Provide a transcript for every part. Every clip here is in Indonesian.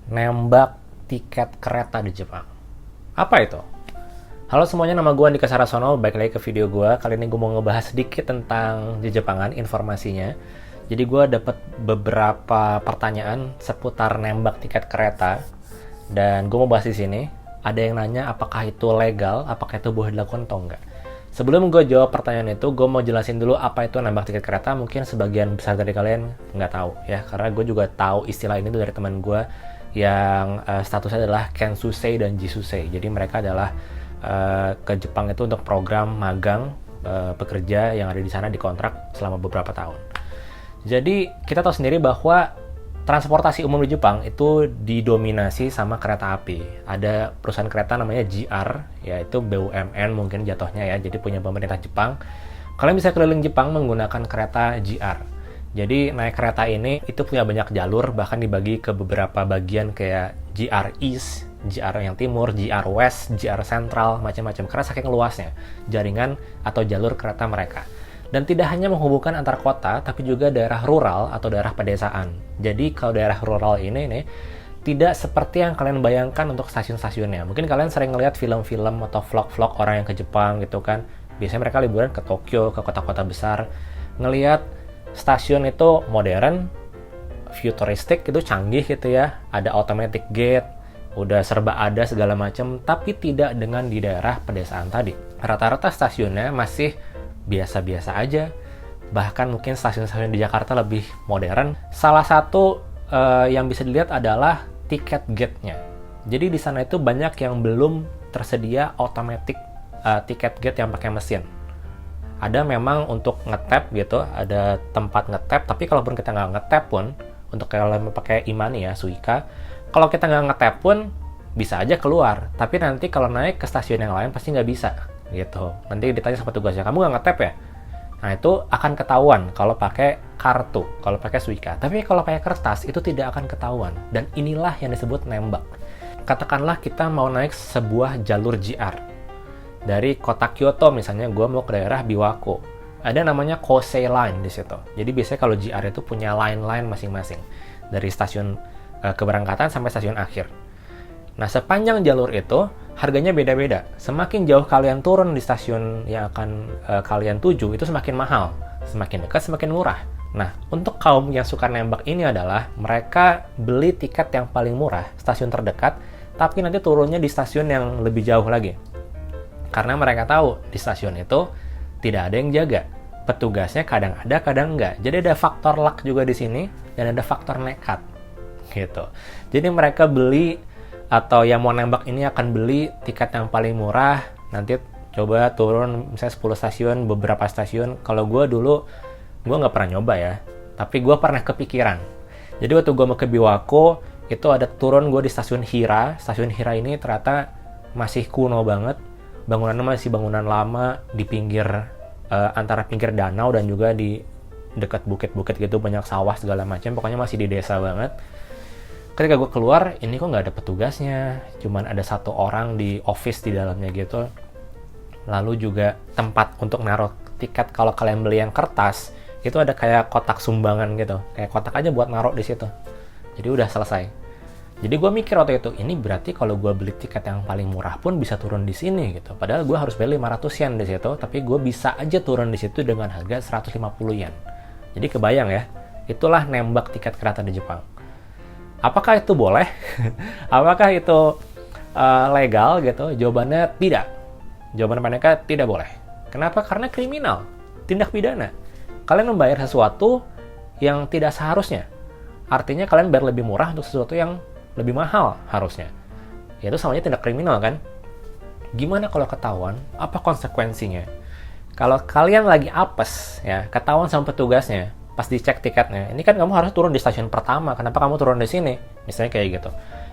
nembak tiket kereta di Jepang. Apa itu? Halo semuanya, nama gue Andika Sarasono, balik lagi ke video gue. Kali ini gue mau ngebahas sedikit tentang di Jepangan, informasinya. Jadi gue dapet beberapa pertanyaan seputar nembak tiket kereta, dan gue mau bahas di sini. Ada yang nanya apakah itu legal, apakah itu boleh dilakukan atau enggak. Sebelum gue jawab pertanyaan itu, gue mau jelasin dulu apa itu nembak tiket kereta. Mungkin sebagian besar dari kalian nggak tahu ya, karena gue juga tahu istilah ini tuh dari teman gue yang statusnya adalah Kensusei dan Jisusei. Jadi mereka adalah ke Jepang itu untuk program magang pekerja yang ada di sana dikontrak selama beberapa tahun. Jadi kita tahu sendiri bahwa transportasi umum di Jepang itu didominasi sama kereta api. Ada perusahaan kereta namanya JR, yaitu BUMN mungkin jatuhnya ya, jadi punya pemerintah Jepang. Kalian bisa keliling Jepang menggunakan kereta JR. Jadi naik kereta ini itu punya banyak jalur, bahkan dibagi ke beberapa bagian kayak JR East, JR yang timur, JR West, JR Central, macam-macam, karena saking luasnya jaringan atau jalur kereta mereka. Dan tidak hanya menghubungkan antar kota, tapi juga daerah rural atau daerah pedesaan. Jadi kalau daerah rural ini nih, tidak seperti yang kalian bayangkan untuk stasiun-stasiunnya. Mungkin kalian sering ngeliat film-film atau vlog-vlog orang yang ke Jepang gitu kan. Biasanya mereka liburan ke Tokyo, ke kota-kota besar. Ngeliat stasiun itu modern, futuristik, itu canggih gitu ya. Ada automatic gate, udah serba ada segala macam, tapi tidak dengan di daerah pedesaan tadi. Rata-rata stasiunnya masih biasa-biasa aja. Bahkan mungkin stasiun-stasiun di Jakarta lebih modern. Salah satu yang bisa dilihat adalah tiket gate-nya. Jadi di sana itu banyak yang belum tersedia automatic tiket gate yang pakai mesin. Ada memang untuk nge-tap gitu, ada tempat nge-tap, tapi kalaupun kita nggak nge-tap pun, untuk kalian pakai e-money ya, Suica, kalau kita nggak nge-tap pun bisa aja keluar. Tapi nanti kalau naik ke stasiun yang lain pasti nggak bisa gitu. Nanti ditanya sama tugasnya, kamu nggak nge-tap ya? Nah itu akan ketahuan kalau pakai kartu, kalau pakai Suica. Tapi kalau pakai kertas itu tidak akan ketahuan. Dan inilah yang disebut nembak. Katakanlah kita mau naik sebuah jalur JR dari kota Kyoto, misalnya gue mau ke daerah Biwako. Ada namanya Kosei Line di situ. Jadi biasanya kalau JR itu punya line-line masing-masing dari stasiun keberangkatan sampai stasiun akhir. Nah, sepanjang jalur itu harganya beda-beda. Semakin jauh kalian turun di stasiun yang akan kalian tuju, itu semakin mahal. Semakin dekat, semakin murah. Nah, untuk kaum yang suka nembak ini adalah mereka beli tiket yang paling murah, stasiun terdekat, tapi nanti turunnya di stasiun yang lebih jauh lagi. Karena mereka tahu di stasiun itu tidak ada yang jaga. Petugasnya kadang ada, kadang enggak. Jadi ada faktor luck juga di sini, dan ada faktor nekat. Gitu. Jadi mereka beli, atau yang mau nembak ini akan beli tiket yang paling murah, nanti coba turun misalnya 10 stasiun, beberapa stasiun. Kalau gue dulu, gue nggak pernah nyoba ya, tapi gue pernah kepikiran. Jadi waktu gue mau ke Biwako, itu ada turun gue di stasiun Hira. Stasiun Hira ini ternyata masih kuno banget, bangunannya masih bangunan lama, di pinggir, antara pinggir danau dan juga di dekat bukit-bukit gitu, banyak sawah segala macam, pokoknya masih di desa banget. Ketika gue keluar, ini kok nggak ada petugasnya, cuman ada satu orang di office di dalamnya gitu. Lalu juga tempat untuk naruh tiket, kalau kalian beli yang kertas, itu ada kayak kotak sumbangan gitu, kayak kotak aja buat naruh di situ. Jadi udah selesai. Jadi gue mikir waktu itu, ini berarti kalau gue beli tiket yang paling murah pun bisa turun di sini gitu. Padahal gue harus beli 500 yen di situ, tapi gue bisa aja turun di situ dengan harga 150 yen. Jadi kebayang ya, itulah nembak tiket kereta di Jepang. Apakah itu boleh? Apakah itu legal gitu? Jawabannya tidak. Jawaban mereka tidak boleh. Kenapa? Karena kriminal, tindak pidana. Kalian membayar sesuatu yang tidak seharusnya. Artinya kalian bayar lebih murah untuk sesuatu yang lebih mahal harusnya. Ya itu samanya tindak kriminal kan? Gimana kalau ketahuan? Apa konsekuensinya? Kalau kalian lagi apes ya, ketahuan sama petugasnya, pas dicek tiketnya, ini kan kamu harus turun di stasiun pertama, kenapa kamu turun di sini? Misalnya kayak gitu.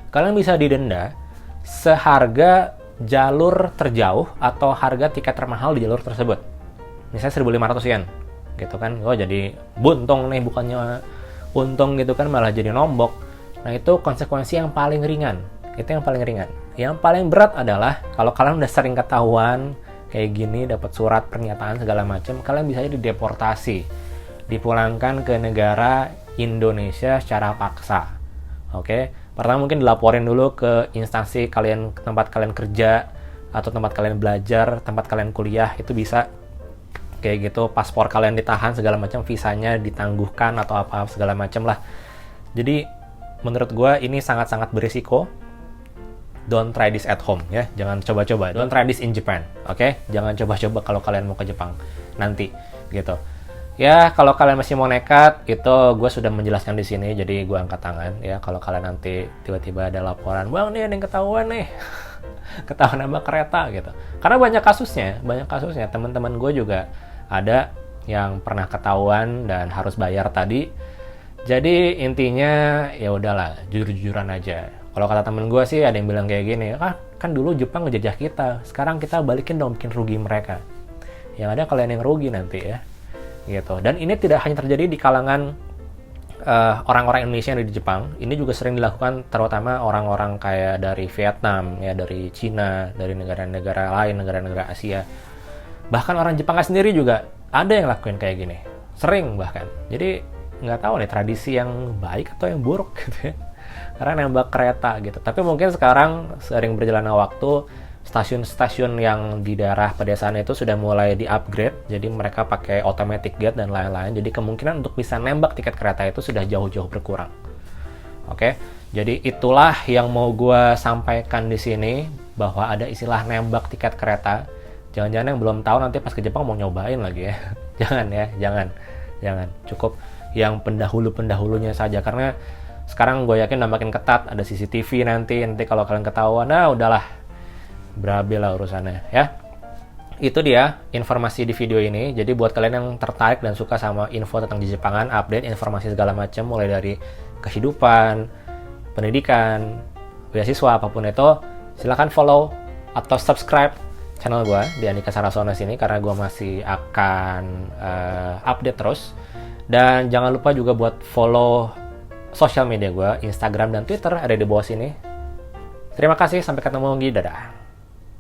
Kalian bisa didenda seharga jalur terjauh atau harga tiket termahal di jalur tersebut. Misalnya 1.500 yen. Gitu kan. Oh, jadi buntung nih, bukannya untung gitu kan, malah jadi nombok. Nah, itu konsekuensi yang paling ringan. Itu yang paling ringan. Yang paling berat adalah kalau kalian udah sering ketahuan kayak gini, dapat surat pernyataan segala macam, kalian bisa dideportasi, dipulangkan ke negara Indonesia secara paksa. Oke, pertama mungkin dilaporin dulu ke instansi kalian, tempat kalian kerja atau tempat kalian belajar, tempat kalian kuliah, itu bisa kayak gitu. Paspor kalian ditahan segala macam, visanya ditangguhkan atau apa segala macam lah. Jadi menurut gue ini sangat-sangat berisiko. Don't try this at home ya, jangan coba-coba. Don't try this in Japan, oke? Jangan coba-coba kalau kalian mau ke Jepang nanti gitu. Ya, kalau kalian masih mau nekat, itu gue sudah menjelaskan di sini, jadi gue angkat tangan ya. Kalau kalian nanti tiba-tiba ada laporan, bang nih ada yang ketahuan nih, ketahuan nambah kereta gitu. Karena banyak kasusnya. Teman-teman gue juga ada yang pernah ketahuan dan harus bayar tadi. Jadi intinya ya udahlah, jujur-jujuran aja. Kalau kata temen gue sih ada yang bilang kayak gini, kan dulu Jepang ngejajah kita, sekarang kita balikin dong, bikin rugi mereka. Yang ada kalian yang rugi nanti ya. Gitu. Dan ini tidak hanya terjadi di kalangan orang-orang Indonesia yang ada di Jepang, ini juga sering dilakukan terutama orang-orang kayak dari Vietnam, ya dari Cina, dari negara-negara lain, negara-negara Asia. Bahkan orang Jepang sendiri juga ada yang lakuin kayak gini, sering bahkan. Jadi nggak tahu nih tradisi yang baik atau yang buruk gitu ya, karena nembak kereta gitu. Tapi mungkin sekarang sering berjalannya waktu, stasiun-stasiun yang di daerah pedesaan itu sudah mulai di-upgrade, jadi mereka pakai automatic gate dan lain-lain, jadi kemungkinan untuk bisa nembak tiket kereta itu sudah jauh-jauh berkurang. Oke, jadi itulah yang mau gue sampaikan di sini, bahwa ada istilah nembak tiket kereta. Jangan-jangan yang belum tahu nanti pas ke Jepang mau nyobain lagi ya. Jangan ya, jangan. Cukup yang pendahulu-pendahulunya saja, karena sekarang gue yakin udah makin ketat, ada CCTV nanti kalau kalian ketahuan, nah udahlah, berabil lah urusannya ya. Itu dia informasi di video ini. Jadi buat kalian yang tertarik dan suka sama info tentang di Jepangan, update informasi segala macam, mulai dari kehidupan, pendidikan, beasiswa, apapun itu, silahkan follow atau subscribe channel gue di Andika Sarasono sini, karena gue masih akan update terus. Dan jangan lupa juga buat follow sosial media gue, Instagram dan Twitter ada di bawah sini. Terima kasih, sampai ketemu lagi, dadah.